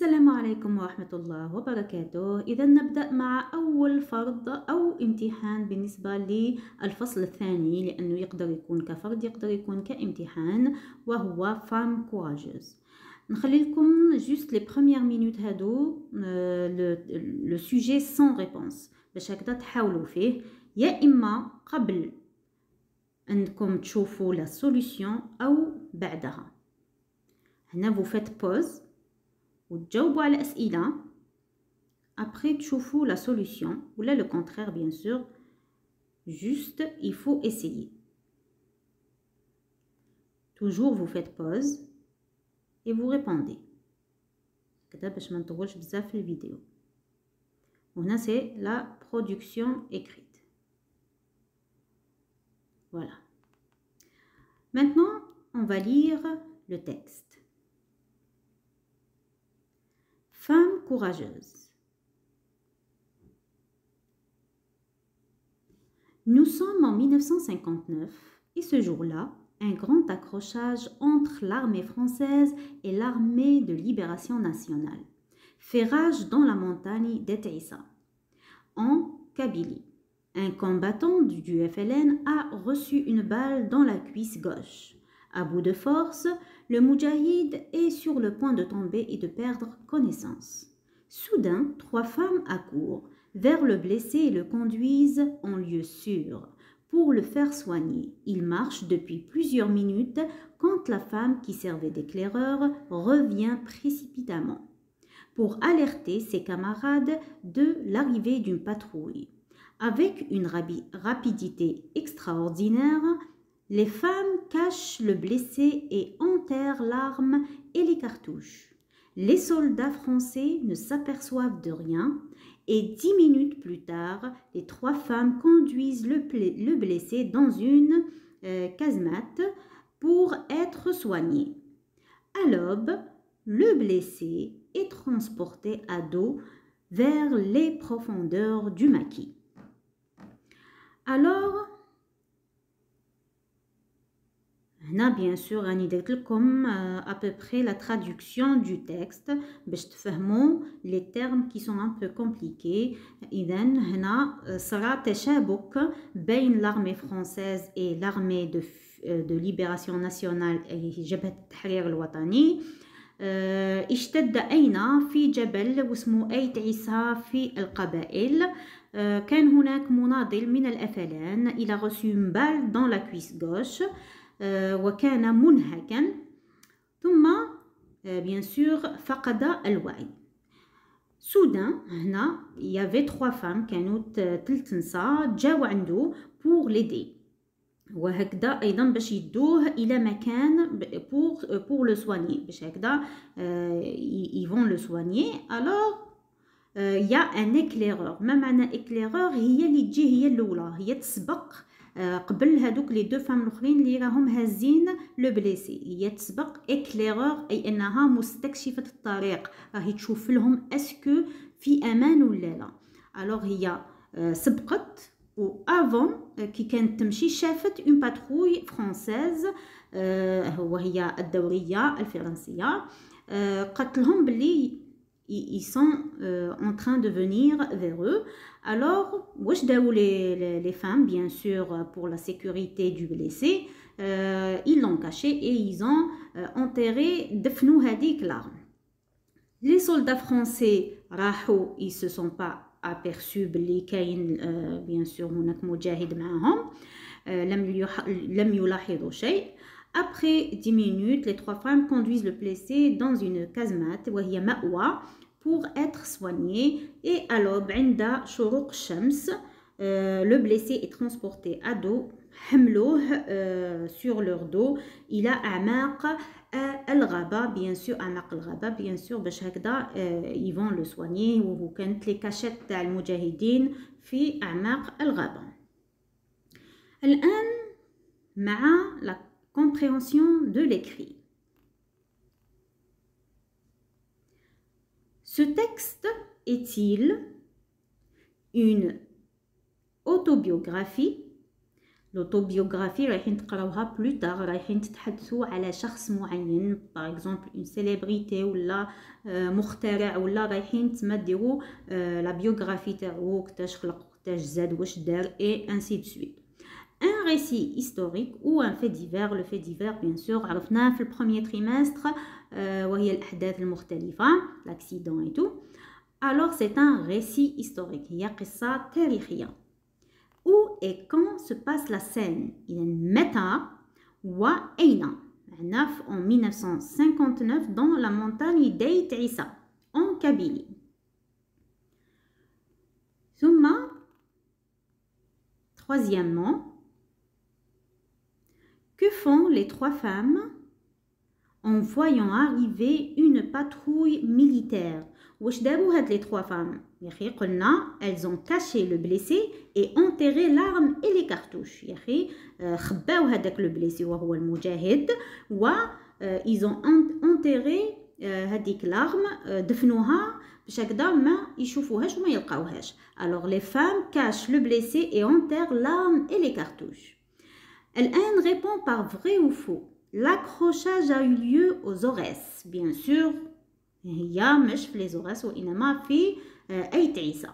السلام عليكم ورحمة الله وبركاته. إذا نبدأ مع أول فرض أو امتحان بالنسبة للفصل الثاني، لأنه يقدر يكون كفرض يقدر يكون كامتحان، وهو فام كوراجوز. نخلي لكم جوست لي بروميير مينوت هادو لو سوجي سون ريبونس باش هكذا تحاولوا فيه، يا إما قبل أنكم تشوفوا لا سوليسيون أو بعدها. هنا vous faites pause وتجاوبوا على أسئلة après تشوفوا la solution ou là le contraire bien sûr. Juste il faut essayer. Toujours vous faites pause et vous répondez كده باش ما نطولش بزاف في الفيديو. وهنا c'est la production écrite. Voilà. Maintenant on va lire le texte. Femme courageuse. Nous sommes en 1959 et ce jour-là, un grand accrochage entre l'armée française et l'armée de libération nationale fait rage dans la montagne d'Etaïssa, en Kabylie. Un combattant du FLN a reçu une balle dans la cuisse gauche. À bout de force, le moudjahid est sur le point de tomber et de perdre connaissance. Soudain, 3 femmes accourent vers le blessé et le conduisent en lieu sûr pour le faire soigner. Il marche depuis plusieurs minutes quand la femme qui servait d'éclaireur revient précipitamment pour alerter ses camarades de l'arrivée d'une patrouille. Avec une rapidité extraordinaire, les femmes cachent le blessé et enterrent l'arme et les cartouches. Les soldats français ne s'aperçoivent de rien et 10 minutes plus tard, les 3 femmes conduisent le blessé dans une casemate pour être soigné. À l'aube, le blessé est transporté à dos vers les profondeurs du maquis. Alors, هنا bien sûr راني درت لكم à peu près la traduction du texte باش تفهموا les termes qui sont un peu compliqués. إذا هنا صرا تشابك بين l'armée française et l'armée de libération nationale جبهة التحرير الوطني. اشتد أين في جبل واسمه أيت عيسى في القبائل. كان هناك مناضل من الأفلان. Il a reçu une balle dans la cuisse gauche. وكان منهكا ثم bien sûr فقد الوعي. Soudain هنا il y avait 3 femmes كانوا 3 نساء جاوا عنده pour l'aider وهكذا ايضا باش يدوه الى مكان pour le soigner باش هكذا ils vont le soigner. Alors il y a un éclaireur. ما معنى éclaireur؟ هي اللي تجي هي الاولى، هي تسبق قبل هذوك لي 2 فام الاخرين اللي راهم هازين لو بليسي. هي تسبق اكليرور اي انها مستكشفه الطريق، راهي تشوف لهم اسكو في امان ولا لا. الوغ هي سبقت و افون كي كانت تمشي شافت اون باتروي فرانسيز وهي الدوريه الفرنسيه. قالت لهم بلي ils sont en train de venir vers eux. Alors, wesh daou les femmes, bien sûr, pour la sécurité du blessé, ils l'ont caché et ils ont enterré dfnou hadik l'arme. Les soldats français rahou, ils se sont pas aperçus bli kayn bien sûr هناك مجاهد معهم. لم يلاحظوا شيء. Après 10 minutes, les 3 femmes conduisent le blessé dans une casemate وهي مأوى pour être soigné. Et à l'aube, عند شروق الشمس, le blessé est transporté à dos, حملوه sur leur dos إلى أعماق الغابة. bien sûr أعماق الغابة bien sûr باش هكذا ils vont le soigner. وكانت لي كاشات تاع المجاهدين في أعماق الغابة. الآن مع la compréhension de l'écrit. Ce texte est-il une autobiographie, L'autobiographie رايحين تقراوها plus tard رايحين تتحدثوا على شخص معين par exemple une célébrité ولا مخترع ولا رايحين تمديروا la biographie تاعو كتاش خلق كتاش زاد واش دار et ainsi de suite. Un récit historique ou un fait divers. Le fait divers bien sûr عرفناه في البروميير trimestre وهي الأحداث المختلفة l'accident et tout. Alors c'est un récit historique هي قصة تاريخية. Où et quand se passe la scène? إذا متى وأين؟ en 1959 dans la montagne d'Eit Issa en Kabylie. ثم troisièmement, que font les trois femmes en voyant arriver une patrouille militaire? واش داروا هاد les trois femmes؟ يا اخي قلنا elles ont caché le blessé et enterré l'arme et les cartouches. يا اخي خباو هذاك le blessé وهو المجاهد و ils ont enterré هذيك l'arme دفنوها باش هكذا ما يشوفوهاش وما يلقاوهاش. Alors les femmes cachent le blessé et enterrent l'arme et les cartouches. الآن répond par vrai ou faux. L'accrochage a eu lieu aux Aurès. Bien sûr هي مش في les Aurès وإنما في Eit Issa.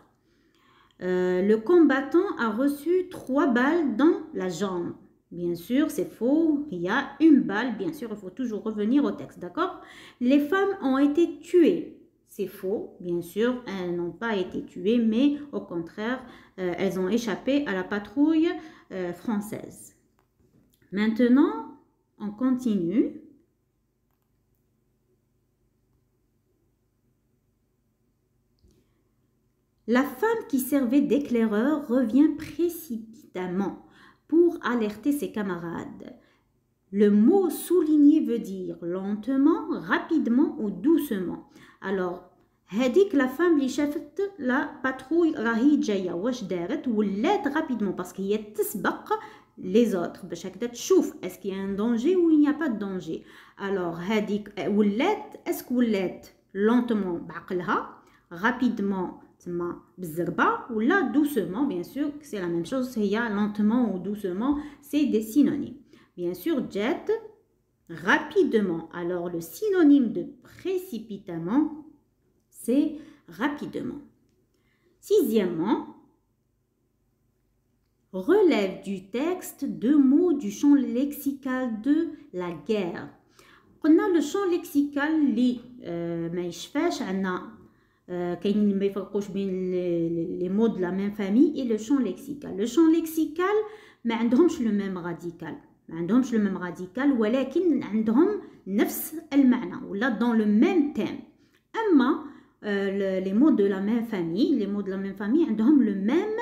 Le combattant a reçu 3 balles dans la jambe. Bien sûr, c'est faux. Il y a une balle. Bien sûr, il faut toujours revenir au texte, d'accord? Les femmes ont été tuées. C'est faux. Bien sûr, elles n'ont pas été tuées, mais au contraire, elles ont échappé à la patrouille française. Maintenant, on continue. La femme qui servait d'éclaireur revient précipitamment pour alerter ses camarades. Le mot souligné veut dire lentement, rapidement ou doucement. Alors, هذيك la femme اللي شافت la patrouille راهي جايه واش دارت؟ ولات rapidement parce qu'il y a تسبق les autres باش هكذا تشوف est-ce qu'il y a un danger ou il n'y a pas de danger. Alors هذيك ولات اسك ولات lentement بعقلها rapidement تما بالزربه ولا doucement bien sûr c'est la même chose هي lentement ou doucement c'est des synonymes. Bien sûr jet rapidement. Alors le synonyme de précipitamment c'est rapidement. Sixièmement, relève du texte 2 mots du champ lexical de la guerre. قلنا le champ lexical اللي ما يشفاش عندنا كاينين ما يفرقوش بين les mots de la même famille et le champ lexical. Le champ lexical ما عندهمش le même radical. ما عندهمش le même radical ولكن عندهم نفس المعنى ولا dans le même thème. أما les mots de la même famille عندهم le même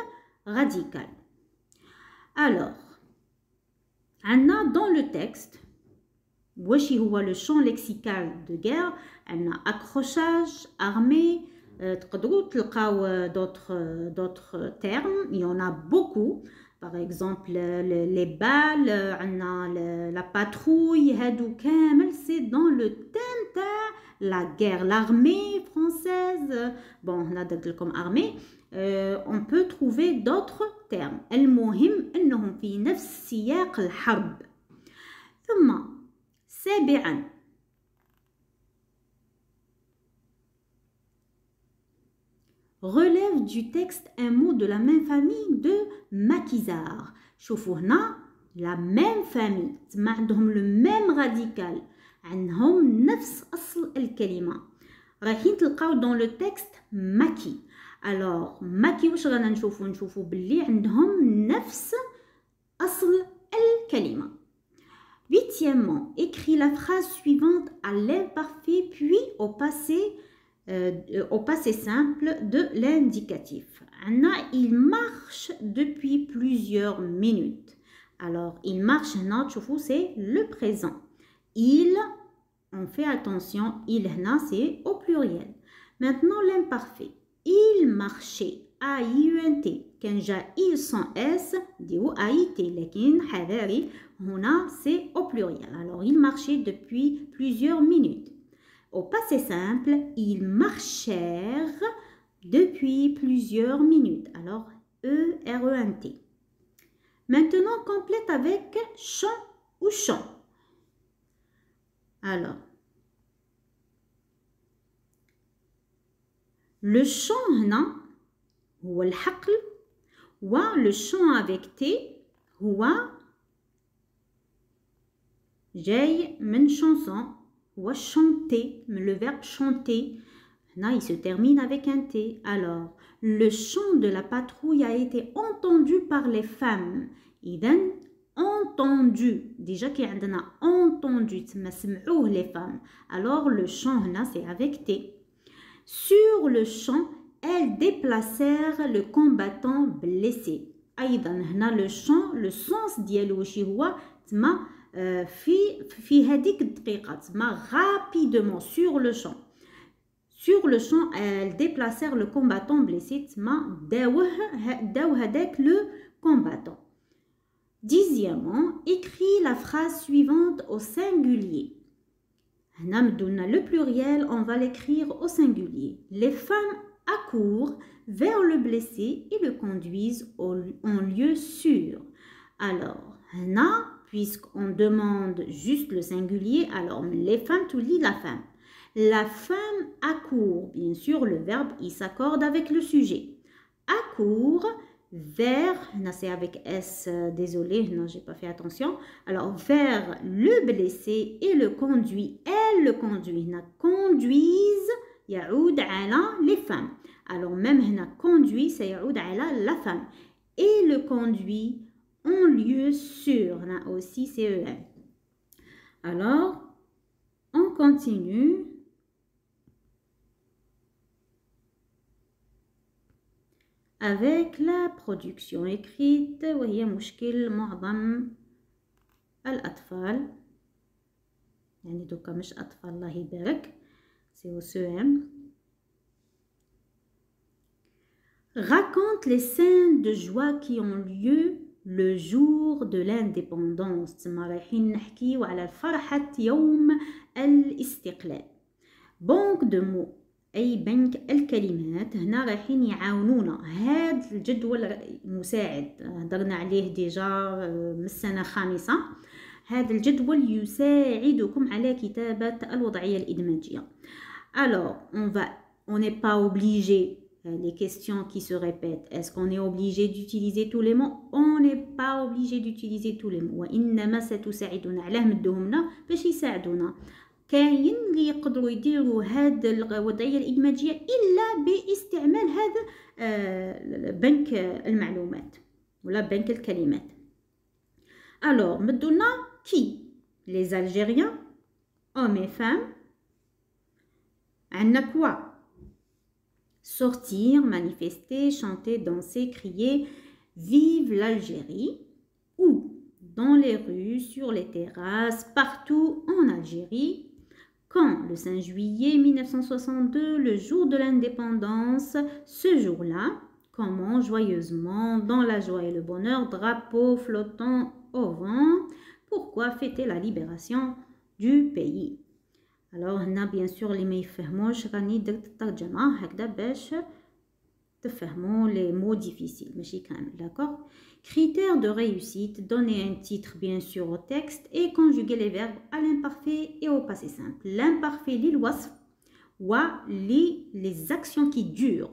radical. Alors, عندنا dans le texte واش هو le champ lexical de guerre عندنا accrochage, armée, تقدروا تلقاو d'autres termes, il y en a beaucoup. Par exemple les balles, عندنا la patrouille, هادو كامل c'est dans le thème تاع la guerre, l'armée française. Bon, هنا درت لكم armée. On peut trouver d'autres termes. المهم انهم في نفس سياق الحرب. ثم سابعا relève du texte un mot de la même famille de maquisard. شوفوا هنا la même famille تما عندهم le même radical عندهم نفس أصل الكلمة. رايحين تلقاو dans le texte ماكي. alors ماكي واش غانا نشوفوا باللي عندهم نفس أصل الكلمة. Huitièmement, écris la phrase suivante à l'imparfait puis au passé simple de l'indicatif. Anna, il marche depuis plusieurs minutes. Alors, il marche, c'est le présent. Il, on fait attention, il, c'est au pluriel. Maintenant, l'imparfait. Il marchait. A-I-U-N-T. كان جا il sans S, ديرو A-I-T. لكن حذاري هنا c'est au pluriel. Alors, il marchait depuis plusieurs minutes. Au passé simple, ils marchèrent depuis plusieurs minutes. Alors, E-R-E-N-T. Maintenant, complète avec chant ou chant. Alors, le chant هنا هو الحقل le chant avec T هو جاي من chanson هو chanter, le verbe chanter. Là, il se termine avec un T. Alors, le chant de la patrouille a été entendu par les femmes. إذن entendu. Déjà qu'il y a entendu, سمعوه les femmes. Alors, le chant là, c'est avec T. Sur le champ, elles déplacèrent le combattant blessé. أيضا هنا le champ, le sens ديالو واش هو تما في هذيك الدقيقة تما rapidement sur le champ. Sur le champ, elles déplacèrent le combattant blessé تما داو هذاك le combattant. Dixièmement, écris la phrase suivante au singulier. Le pluriel, on va l'écrire au singulier. Les femmes accourent vers le blessé et le conduisent en lieu sûr. Alors, puisqu'on demande juste le singulier, alors les femmes, tu lis la femme. La femme accourt, bien sûr, le verbe, il s'accorde avec le sujet. Accourt vers, c'est avec S, désolé, non, j'ai pas fait attention. Alors, vers le blessé et le conduit. Elle le conduit. Conduisent, يعود على les femmes. Alors, même conduit, ça يعود على la femme. Et le conduit en lieu sûr. Là aussi, c'est EL. Alors, on continue. Avec la production écrite وهي مشكل معظم الأطفال يعني دوكا مش أطفال الله يبارك سي CM. Raconte les scènes de joie qui ont lieu le jour de l'indépendance. تما رايحين نحكيو على فرحة يوم الاستقلال. بانك دو مو أي بنك الكلمات هنا رايحين يعاونونا. هذا الجدول مساعد هضرنا عليه ديجا من السنة الخامسة. هذا الجدول يساعدكم على كتابة الوضعية الإدماجية. Alors, on n'est pas obligé, les questions qui se répètent, est-ce qu'on est obligé d'utiliser tous les mots? On n'est pas obligé d'utiliser tous les mots. وإنما ستساعدنا علاه مدوهمنا باش يساعدونا. كاين اللي يقدروا يديروا هاد الوضعيه الادماجيه الا باستعمال هذا بنك المعلومات ولا بنك الكلمات. alors مدونا كي les Algériens hommes et femmes. عندنا quoi sortir, manifester, chanter, danser, crier vive l'Algérie ou dans les rues, sur les terrasses, partout en Algérie. Quand le 5 juillet 1962, le jour de l'indépendance, ce jour-là, comment joyeusement, dans la joie et le bonheur, drapeau flottant au vent, pourquoi fêter la libération du pays? Alors, هنا bien sûr اللي ما يفهموش راني درت الترجمة هكذا باش تفهموا les mots difficiles ماشي كامل, d'accord? Critères de réussite, donner un titre bien sûr au texte et conjuguer les verbes à l'imparfait et au passé simple. L'imparfait, l'ilwasf, ou les actions qui durent.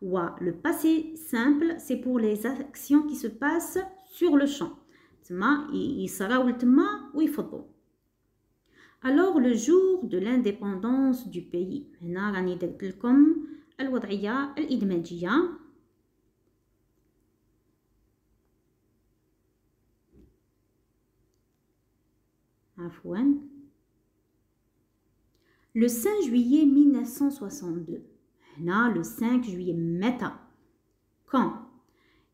Ou le passé simple, c'est pour les actions qui se passent sur le champ. Alors le jour de l'indépendance du pays. هنا راني درت لكم الوضعية الإدماجية. Le 5 juillet 1962. Là, le 5 juillet, meta. Quand?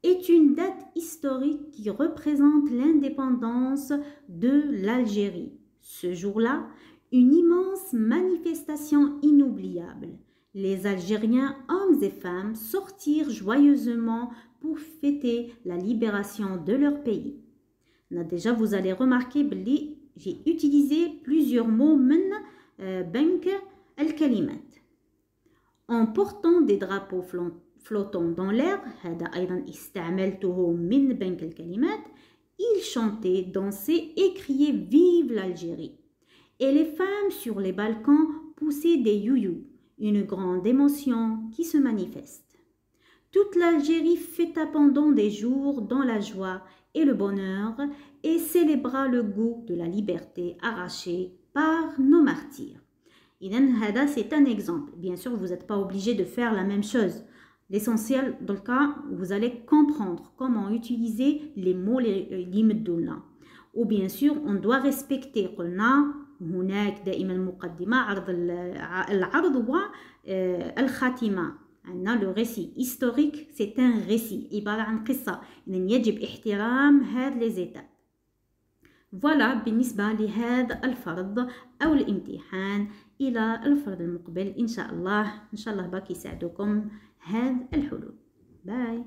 Est une date historique qui représente l'indépendance de l'Algérie. Ce jour-là, une immense manifestation inoubliable. Les Algériens, hommes et femmes, sortirent joyeusement pour fêter la libération de leur pays. Là, déjà, vous allez remarquer que j'ai utilisé plusieurs mots من بنك الكلمات. En portant des drapeaux flottant dans l'air هذا أيضا استعملته من بنك الكلمات. Ils chantaient, dansaient et criaient vive l'Algérie. Et les femmes sur les balcons poussaient des youyous, une grande émotion qui se manifeste. Toute l'Algérie fêta pendant des jours dans la joie et le bonheur et célébra le goût de la liberté arrachée par nos martyrs. Hada, c'est un exemple. Bien sûr, vous n'êtes pas obligé de faire la même chose. L'essentiel, dans le cas, vous allez comprendre comment utiliser les mots l'imeddoulna. Ou bien sûr, on doit respecter. قلنا هناك دائما مقدمة عرض العرض والخاتمة. عندنا le récit historique, c'est un récit عبارة عن قصة. إذن يجب احترام هذه les étapes. فوالا بالنسبة لهذا الفرض أو الامتحان. إلى الفرض المقبل إن شاء الله باقي يساعدكم هذه الحلول. باي.